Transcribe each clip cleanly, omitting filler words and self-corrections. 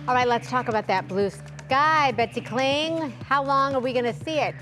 All right, let's talk about that blue sky. Betsy Kling, how long are we going to see it?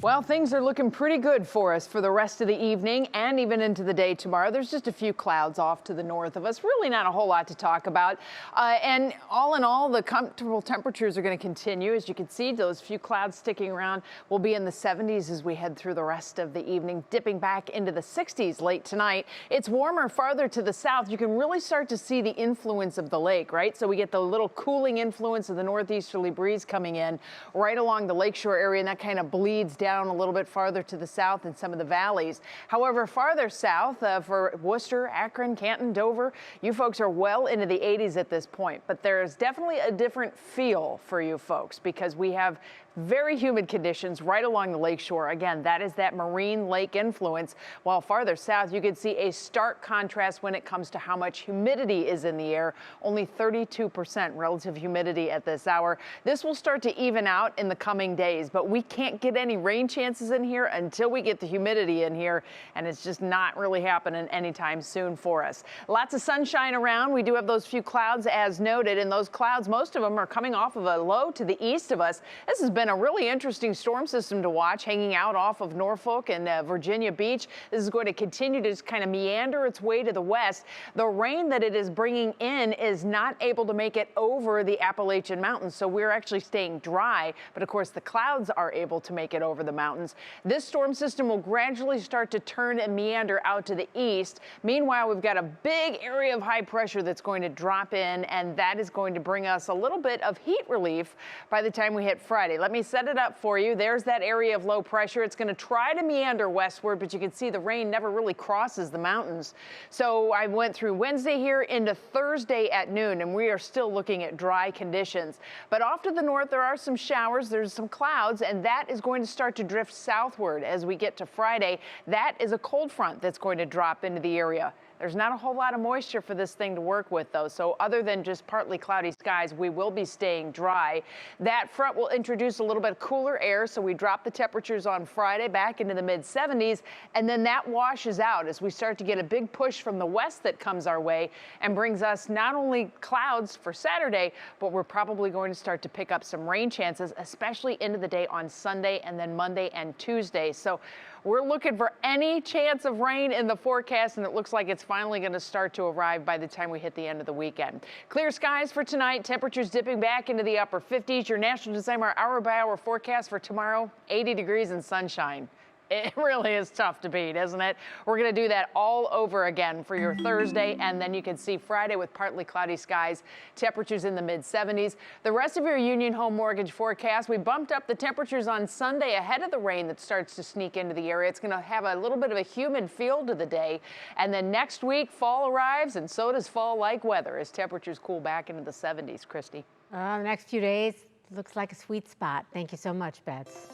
Well, things are looking pretty good for us for the rest of the evening and even into the day tomorrow. There's just a few clouds off to the north of us. Really not a whole lot to talk about. And all in all, the comfortable temperatures are going to continue. As you can see, those few clouds sticking around will be in the 70s as we head through the rest of the evening, dipping back into the 60s late tonight. It's warmer farther to the south. You can really start to see the influence of the lake, right? So we get the little cooling influence of the northeasterly breeze coming in right along the lakeshore area, and that kind of bleeds down a little bit farther to the south in some of the valleys. However, farther south for Worcester, Akron, Canton, Dover, you folks are well into the 80s at this point. But there's definitely a different feel for you folks because we have very humid conditions right along the lakeshore. Again, that is that marine lake influence. While farther south, you can see a stark contrast when it comes to how much humidity is in the air. Only 32% relative humidity at this hour. This will start to even out in the coming days, but we can't get any rain chances in here until we get the humidity in here, and it's just not really happening anytime soon for us. Lots of sunshine around. We do have those few clouds as noted, and those clouds, most of them are coming off of a low to the east of us. This has been a really interesting storm system to watch, hanging out off of Norfolk and Virginia Beach. This is going to continue to just kind of meander its way to the west. The rain that it is bringing in is not able to make it over the Appalachian Mountains, so we're actually staying dry, but of course the clouds are able to make it over the mountains. This storm system will gradually start to turn and meander out to the east. Meanwhile, we've got a big area of high pressure that's going to drop in, and that is going to bring us a little bit of heat relief by the time we hit Friday. Let me set it up for you. There's that area of low pressure. It's going to try to meander westward, but you can see the rain never really crosses the mountains. So I went through Wednesday here into Thursday at noon, and we are still looking at dry conditions. But off to the north, there are some showers. There's some clouds, and that is going to start to drift southward as we get to Friday. That is a cold front that's going to drop into the area. There's not a whole lot of moisture for this thing to work with, though. So other than just partly cloudy skies, we will be staying dry. That front will introduce a little bit of cooler air, so we drop the temperatures on Friday back into the mid-70s, and then that washes out as we start to get a big push from the west that comes our way and brings us not only clouds for Saturday, but we're probably going to start to pick up some rain chances, especially into the day on Sunday and then Monday and Tuesday. So we're looking for any chance of rain in the forecast, and it looks like it's finally going to start to arrive by the time we hit the end of the weekend. Clear skies for tonight, temperatures dipping back into the upper 50s. Your National Designer hour-by-hour forecast for tomorrow, 80 degrees and sunshine. It really is tough to beat, isn't it? We're going to do that all over again for your Thursday, and then you can see Friday with partly cloudy skies, temperatures in the mid-70s. The rest of your Union Home Mortgage forecast, we bumped up the temperatures on Sunday ahead of the rain that starts to sneak into the area. It's going to have a little bit of a humid feel to the day, and then next week fall arrives, and so does fall-like weather as temperatures cool back into the 70s. Christy. The next few days looks like a sweet spot. Thank you so much, Bets.